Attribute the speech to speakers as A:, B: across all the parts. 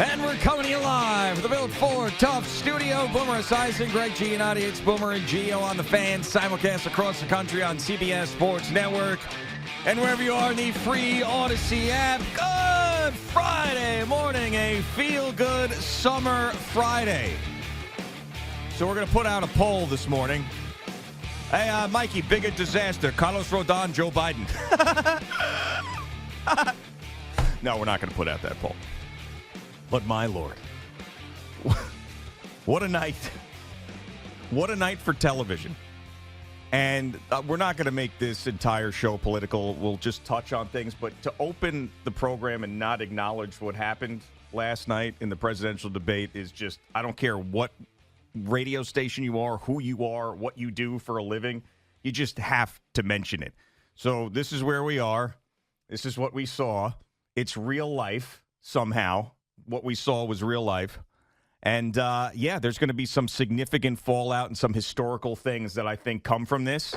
A: And we're coming to you live from the Built Ford Tough Studio. Boomer Esiason, Greg Giannotti. It's Boomer and Gio on the Fan. Simulcast across the country on CBS Sports Network. And wherever you are in the free Odyssey app. Good Friday morning. A feel-good summer Friday. So we're going to put out a poll this morning. Hey, Mikey, bigot disaster. Carlos Rodon, Joe Biden. No, we're not going to put out that poll. But my Lord, what a night. What a night for television. And we're not going to make this entire show political. We'll just touch on things. But to open the program and not acknowledge what happened last night in the presidential debate is just, I don't care what radio station you are, who you are, what you do for a living. You just have to mention it. So this is where we are. This is what we saw. It's real life somehow. What we saw was real life. And, there's going to be some significant fallout and some historical things that I think come from this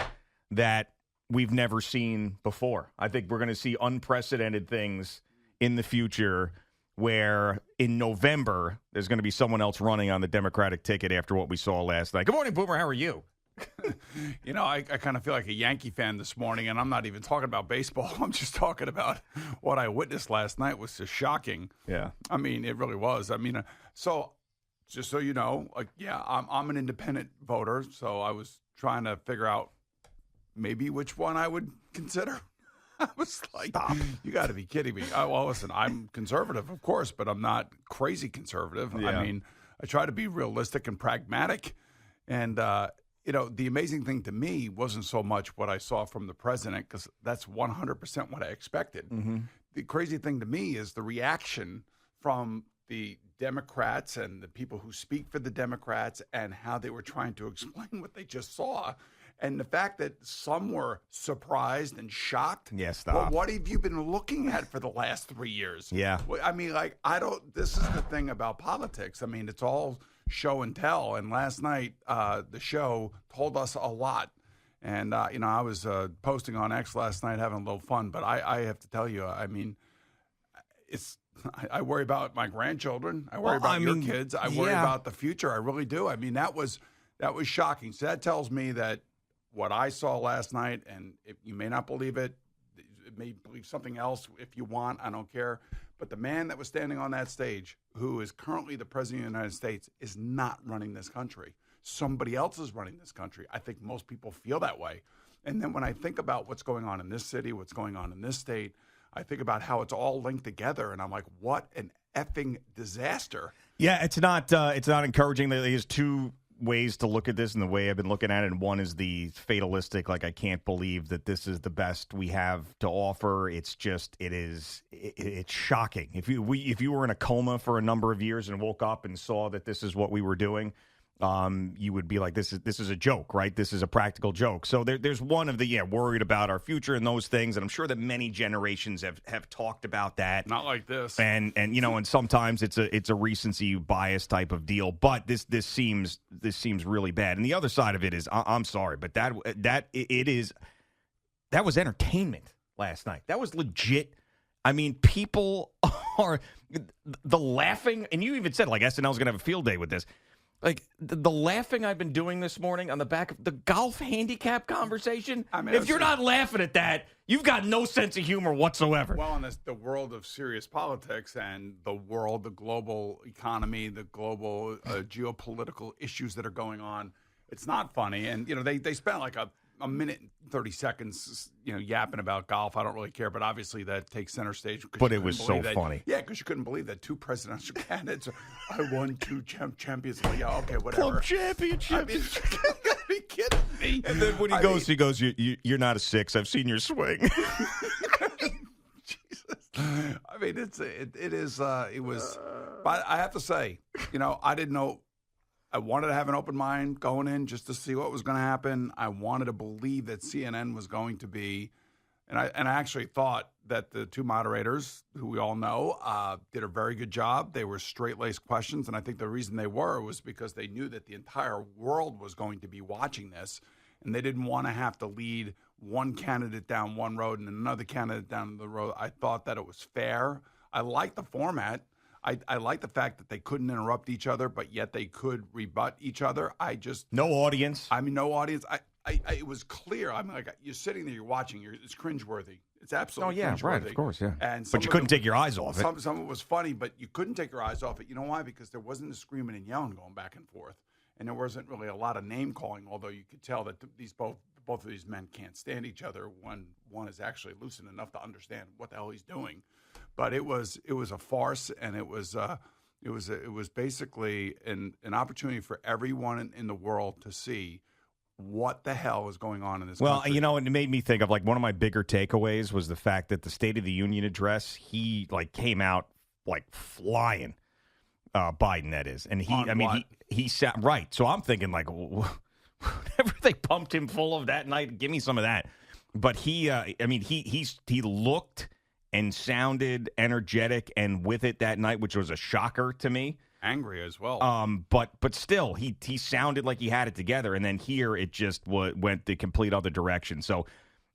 A: that we've never seen before. I think we're going to see unprecedented things in the future where in November there's going to be someone else running on the Democratic ticket after what we saw last night. Good morning, Boomer. How are you?
B: You know, I kind of feel like a Yankee fan this morning, and I'm not even talking about baseball. I'm just talking about what I witnessed last night was just shocking.
A: Yeah.
B: I mean, it really was. I mean, so just so you know, I'm an independent voter, so I was trying to figure out maybe which one I would consider. I was like, stop. You got to be kidding me. Well, listen, I'm conservative, of course, but I'm not crazy conservative.
A: Yeah.
B: I mean, I try to be realistic and pragmatic, and the amazing thing to me wasn't so much what I saw from the president, because that's 100% what I expected.
A: Mm-hmm.
B: The crazy thing to me is the reaction from the Democrats and the people who speak for the Democrats and how they were trying to explain what they just saw. And the fact that some were surprised and shocked.
A: Yeah, stop.
B: Well, what have you been looking at for the last 3 years?
A: Yeah.
B: I mean, this is the thing about politics. I mean, it's all show and tell. And last night, the show told us a lot. And, I was posting on X last night having a little fun. But I have to tell you, I mean, I worry about my grandchildren. I worry about your kids. I worry about the future. I really do. I mean, that was shocking. So that tells me that what I saw last night, and if you may not believe it, it may believe something else if you want. I don't care. But the man that was standing on that stage, who is currently the president of the United States, is not running this country. Somebody else is running this country. I think most people feel that way. And then when I think about what's going on in this city, what's going on in this state, I think about how it's all linked together, and I'm like, what an effing disaster.
A: Yeah, it's not encouraging. There's two ways to look at this, and the way I've been looking at it, and one is the fatalistic, like I can't believe that this is the best we have to offer. It's shocking. If you were in a coma for a number of years and woke up and saw that this is what we were doing, you would be like, this is a joke, right? This is a practical joke. So there's one of the worried about our future and those things, and I'm sure that many generations have talked about that.
B: Not like this,
A: and and sometimes it's a recency bias type of deal. But this seems really bad. And the other side of it is, I'm sorry, but that was entertainment last night. That was legit. I mean, people are the laughing, and you even said like SNL's gonna have a field day with this. Like, the laughing I've been doing this morning on the back of the golf handicap conversation, I mean, if you're not laughing at that, you've got no sense of humor whatsoever.
B: Well, in the world of serious politics and the global economy, the global geopolitical issues that are going on, it's not funny. And, they spent like a minute and 30 seconds, yapping about golf. I don't really care, but obviously that takes center stage.
A: But it was so funny.
B: Yeah, because you couldn't believe that two presidential candidates I won two champions. Like, yeah, okay, whatever.
A: Club championship.
B: I mean, you gotta be kidding me.
A: And then when he goes, you're not a 6. I've seen your swing.
B: Jesus. I mean, it was. But I have to say, I didn't know. I wanted to have an open mind going in just to see what was going to happen. I wanted to believe that CNN was going to be, and I actually thought that the two moderators, who we all know, did a very good job. They were straight-laced questions, and I think the reason they was because they knew that the entire world was going to be watching this, and they didn't want to have to lead one candidate down one road and another candidate down the road. I thought that it was fair. I liked the format. I like the fact that they couldn't interrupt each other, but yet they could rebut each other.
A: No audience.
B: I mean, no audience. It was clear. I mean, like you're sitting there, you're watching. It's cringeworthy. It's absolutely cringeworthy.
A: Right, of course, yeah.
B: And
A: but you couldn't take your eyes off it.
B: Some of it was funny, but you couldn't take your eyes off it. You know why? Because there wasn't a screaming and yelling going back and forth, and there wasn't really a lot of name calling. Although you could tell that both of these men can't stand each other. One is actually lucid enough to understand what the hell he's doing, but it was a farce, and it was basically an opportunity for everyone in the world to see what the hell is going on in this country.
A: Well, you know, it made me think of like one of my bigger takeaways was the fact that the State of the Union address, he like came out like flying. Biden, that is, and he sat right. So I'm thinking like, whatever they pumped him full of that night, give me some of that. But he looked and sounded energetic and with it that night, which was a shocker to me.
B: Angry as well.
A: But still, he sounded like he had it together, and then here it just went the complete other direction. So,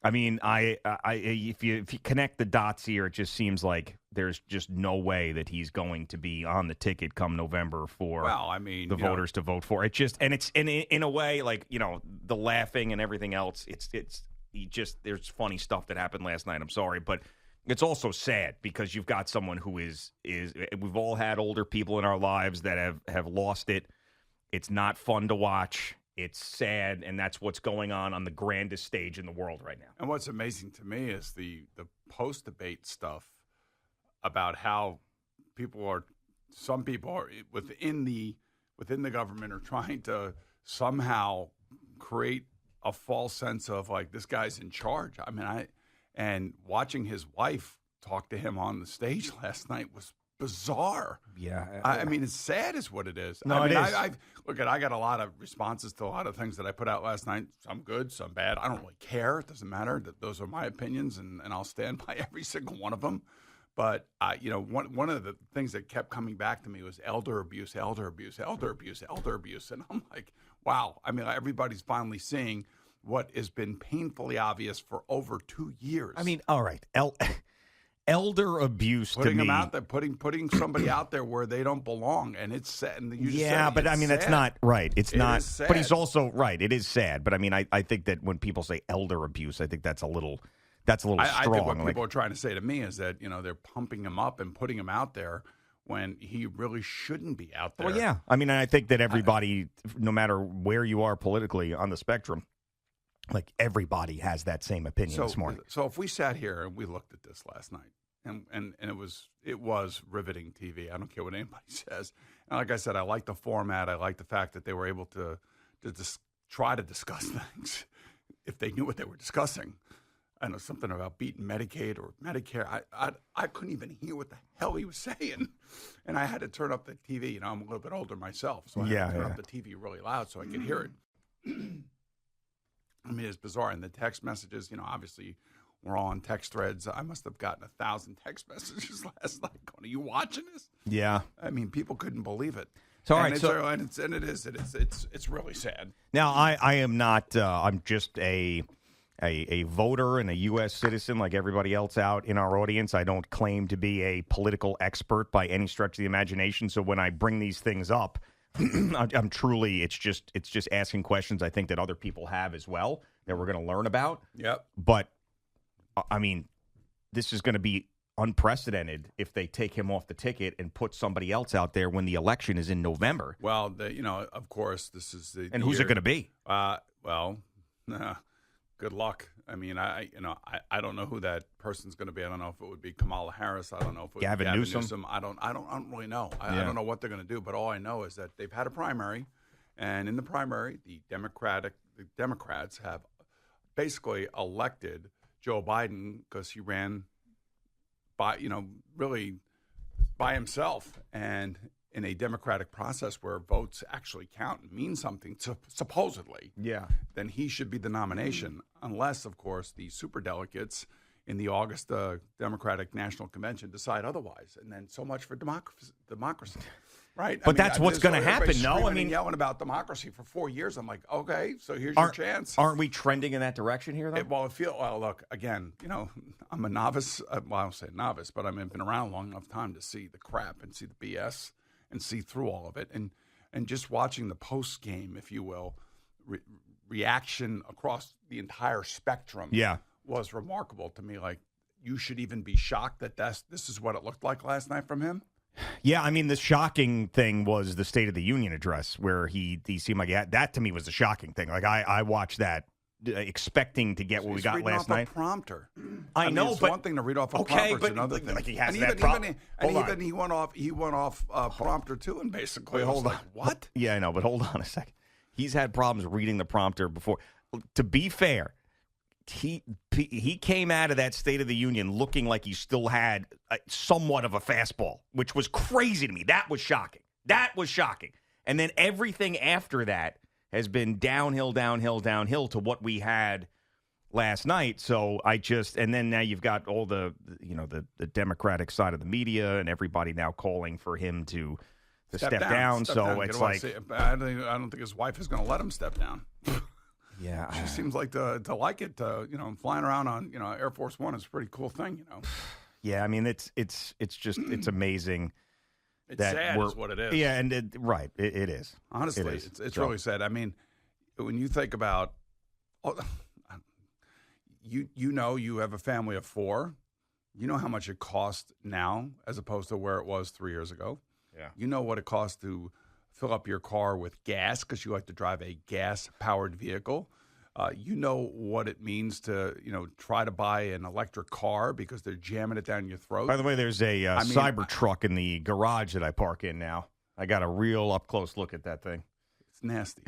A: I mean, if you connect the dots here, it just seems like there's just no way that he's going to be on the ticket come November for the voters to vote for. It just and it's in a way like, you know, the laughing and everything else. There's funny stuff that happened last night. I'm sorry, but it's also sad because you've got someone who is we've all had older people in our lives that have lost it. It's not fun to watch. It's sad, and that's what's going on the grandest stage in the world right now.
B: And what's amazing to me is the post-debate stuff about how some people are within the government are trying to somehow create a false sense of like this guy's in charge. I mean, and watching his wife talk to him on the stage last night was bizarre.
A: Yeah.
B: I mean, it's sad is what it is.
A: No,
B: I mean,
A: it is.
B: I got a lot of responses to a lot of things that I put out last night. Some good, some bad. I don't really care. It doesn't matter. Those are my opinions, and I'll stand by every single one of them. But, one of the things that kept coming back to me was elder abuse, elder abuse, elder abuse, elder abuse. And I'm like, wow. I mean, everybody's finally seeing what has been painfully obvious for over 2 years.
A: I mean, all right. Elder abuse
B: putting
A: to me.
B: Them out there, putting somebody out there where they don't belong, and it's sad. And
A: but I mean,
B: sad.
A: That's not right. It's not.
B: Sad.
A: But he's also right. It is sad. But I mean, I think that when people say elder abuse, I think that's a little strong.
B: I think what people are trying to say to me is that they're pumping him up and putting him out there when he really shouldn't be out there.
A: Well, yeah. I mean, I think that everybody, no matter where you are politically on the spectrum, like everybody has that same opinion this morning.
B: So if we sat here and we looked at this last night, and it was riveting TV. I don't care what anybody says. And like I said, I like the format. I like the fact that they were able to try to discuss things if they knew what they were discussing. I know something about beating Medicaid or Medicare. I couldn't even hear what the hell he was saying, and I had to turn up the TV. I'm a little bit older myself, so I had to turn up the TV really loud so I could hear it. I mean, it's bizarre. And the text messages, obviously we're all on text threads. I must have gotten 1,000 text messages last night going, are you watching this?
A: Yeah.
B: I mean, people couldn't believe it.
A: So, all right.
B: It's really sad.
A: Now, I am not, I'm just a voter and a U.S. citizen like everybody else out in our audience. I don't claim to be a political expert by any stretch of the imagination. So when I bring these things up, I'm truly, it's just asking questions I think that other people have as well that we're going to learn about.
B: Yep.
A: But, I mean, this is going to be unprecedented if they take him off the ticket and put somebody else out there when the election is in November.
B: Well, of course, this is the
A: And who's it going to be?
B: Good luck. I mean, I don't know who that person's going to be. I don't know if it would be Kamala Harris. I don't know if it would be Gavin Newsom. I don't really know. I don't know what they're going to do. But all I know is that they've had a primary, and in the primary, the Democrats have basically elected Joe Biden because he ran really by himself, and in a democratic process where votes actually count and mean something, supposedly, then he should be the nomination, unless, of course, the superdelegates in the August Democratic National Convention decide otherwise. And then so much for democracy. Right.
A: But that's what's going to happen. No, I mean,
B: yelling about democracy for 4 years. I'm like, okay, so here's your chance.
A: Aren't we trending in that direction here, though?
B: Well, look, again, I'm a novice. Well, I don't say novice, but I've been around long enough time to see the crap and see the BS and see through all of it. And just watching the post game, if you will, reaction across the entire spectrum was remarkable to me. Like, you should even be shocked that this is what it looked like last night from him.
A: Yeah, I mean, the shocking thing was the State of the Union address where he seemed like that to me was the shocking thing. Like, I watched that expecting to get what we got last night.
B: A prompter.
A: I know,
B: it's
A: but
B: one thing to read off a prompter, it's another thing.
A: Like he has
B: he went off prompter too, and basically, hold on, what?
A: Yeah, I know, but hold on a second. He's had problems reading the prompter before. To be fair, he came out of that State of the Union looking like he still had somewhat of a fastball, which was crazy to me. That was shocking. And then everything after that has been downhill to what we had last night. So and then now you've got all the Democratic side of the media and everybody now calling for him to step down. It's like,
B: I don't think his wife is going to let him step down.
A: Yeah,
B: she seems like to like it. Flying around on Air Force One is a pretty cool thing.
A: Yeah, I mean it's just it's amazing.
B: It's sad, is what it is.
A: Yeah, and it is.
B: Honestly, it's really sad. I mean, when you think about, you have a family of 4. You know how much it costs now as opposed to where it was 3 years ago.
A: Yeah.
B: You know what it costs to fill up your car with gas because you like to drive a gas-powered vehicle. You know what it means to, try to buy an electric car because they're jamming it down your throat.
A: By the way, there's a Cybertruck in the garage that I park in now. I got a real up-close look at that thing.
B: It's nasty.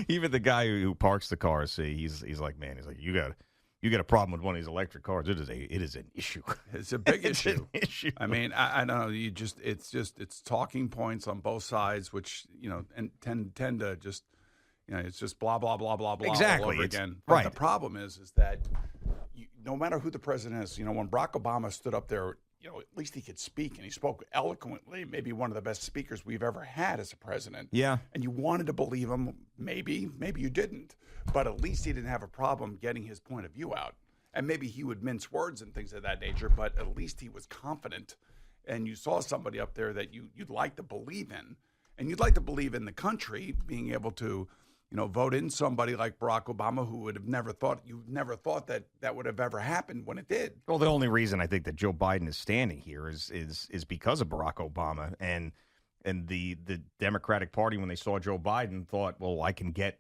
A: Even the guy who parks the cars, he's like, man, you got a problem with one of these electric cars. It is an issue.
B: It's a big
A: it's
B: issue.
A: An issue.
B: I mean, I don't know. It's talking points on both sides, which and tend to just it's just blah blah blah blah blah
A: exactly
B: all over again. But
A: right.
B: The problem is that no matter who the president is, when Barack Obama stood up there, at least he could speak, and he spoke eloquently. Maybe one of the best speakers we've ever had as a president.
A: Yeah.
B: And you wanted to believe him. Maybe you didn't. But at least he didn't have a problem getting his point of view out. And maybe he would mince words and things of that nature, but at least he was confident. And you saw somebody up there that you'd like to believe in. And you'd like to believe in the country being able to, vote in somebody like Barack Obama who you never thought that would have ever happened when it did.
A: Well, the only reason I think that Joe Biden is standing here is because of Barack Obama. And the Democratic Party, when they saw Joe Biden, thought, well, I can get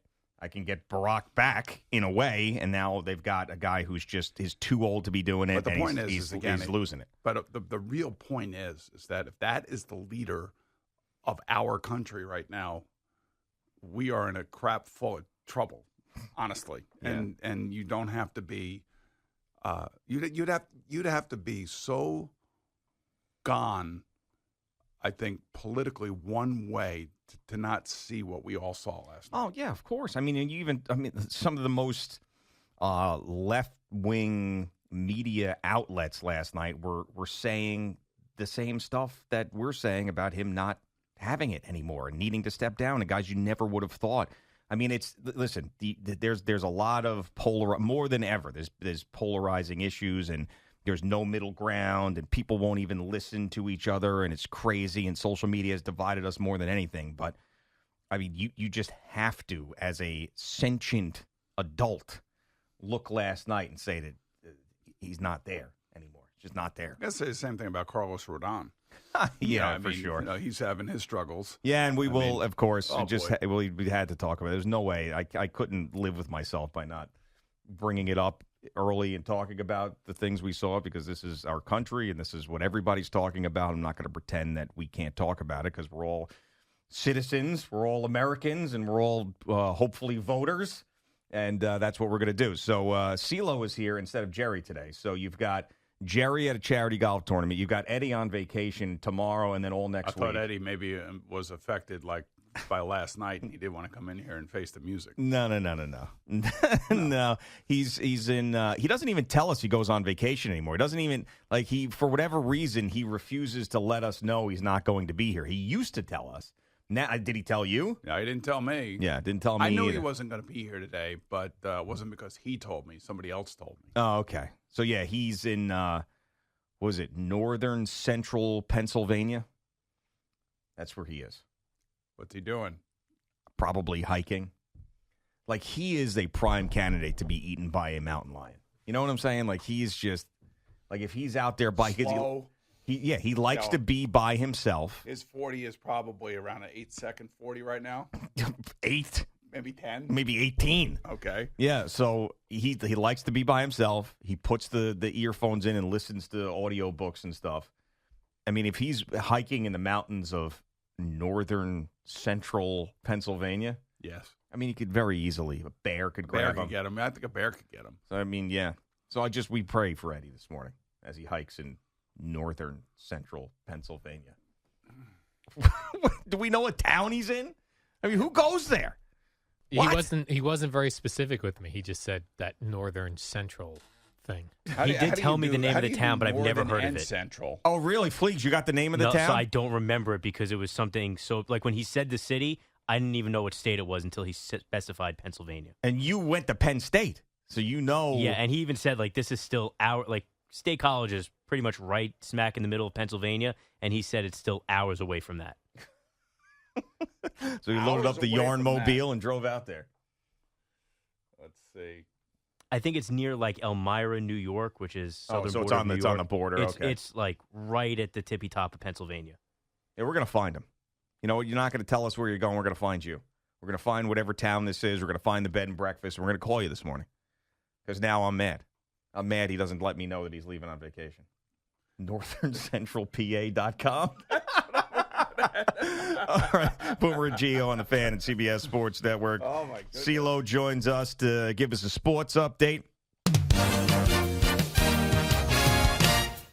A: Barack back in a way, and now they've got a guy who's is too old to be doing it.
B: But the point
A: he's
B: losing it. But the real point is that if that is the leader of our country right now, we are in a crap full of trouble, honestly.
A: Yeah.
B: And you don't have to be, you'd have to be so gone, I think, politically one way to not see what we all saw last night.
A: Oh, yeah, of course. I mean, some of the most left-wing media outlets last night were saying the same stuff that we're saying about him not having it anymore and needing to step down, and guys you never would have thought. I mean, there's a lot of more than ever. There's polarizing issues, and there's no middle ground, and people won't even listen to each other, and it's crazy, and social media has divided us more than anything. But, I mean, you just have to, as a sentient adult, look last night and say that he's not there anymore. He's just not there.
B: I gotta say the same thing about Carlos Rodon.
A: Yeah, for sure.
B: He's having his struggles.
A: Yeah, and we will, of course,
B: we
A: had to talk about it. There's no way. I couldn't live with myself by not bringing it up early and talking about the things we saw, because this is our country and this is what everybody's talking about. I'm not going to pretend that we can't talk about it, because we're all citizens, we're all Americans, and we're all hopefully voters, and that's what we're going to do. So CeeLo is here instead of Jerry today. So you've got Jerry at a charity golf tournament. You've got Eddie on vacation tomorrow and then all next week.
B: I thought Eddie maybe was affected like by last night, and he didn't want to come in here and face the music.
A: No. No. He's in. He doesn't even tell us he goes on vacation anymore. He doesn't even for whatever reason he refuses to let us know he's not going to be here. He used to tell us. Now, did he tell you?
B: No, he didn't tell me.
A: Yeah, didn't tell me.
B: I knew
A: either.
B: he wasn't going to be here today, but it wasn't because he told me. Somebody else told me.
A: Oh, okay. So yeah, he's in. Was it northern central Pennsylvania? That's where he is.
B: What's he doing?
A: Probably hiking. Like, he is a prime candidate to be eaten by a mountain lion. You know what I'm saying? Like, he's just like, if he's out there by
B: Slow.
A: He likes to be by himself.
B: His 40 is probably around an 8-second 40 right now.
A: 8,
B: maybe 10,
A: maybe 18.
B: Okay.
A: Yeah, so he likes to be by himself. He puts the earphones in and listens to audio books and stuff. I mean, if he's hiking in the mountains of northern central Pennsylvania,
B: yes.
A: I mean, he could very easily. A bear could grab him.
B: Get him. I think a bear could get him.
A: So I mean, yeah. So we pray for Eddie this morning as he hikes in northern central Pennsylvania. Do we know what town he's in? I mean, who goes there?
C: He wasn't very specific with me. He just said that northern central thing.
D: He did tell me the name of the town, but I've never heard of it.
B: Central.
A: Oh, really? Fleegs, you got the name of the town?
D: So I don't remember it because it was something. So, like, when he said the city, I didn't even know what state it was until he specified Pennsylvania.
A: And you went to Penn State, so you know.
D: Yeah, and he even said, like, this is still State College is pretty much right smack in the middle of Pennsylvania, and he said it's still hours away from that.
A: So he loaded up the Yarnmobile and drove out there.
B: Let's see.
D: I think it's near, like, Elmira, New York, which is southern
A: so
D: border of New
A: it's
D: York.
A: on the border. Okay.
D: It's, like, right at the tippy top of Pennsylvania.
A: Yeah, we're going to find him. You know, you're not going to tell us where you're going. We're going to find you. We're going to find whatever town this is. We're going to find the bed and breakfast, and we're going to call you this morning. Because now I'm mad. I'm mad he doesn't let me know that he's leaving on vacation. NorthernCentralPA.com. All right. Boomer Gio on the Fan and CBS Sports Network.
B: Oh, my goodness.
A: CeeLo joins us to give us a sports update.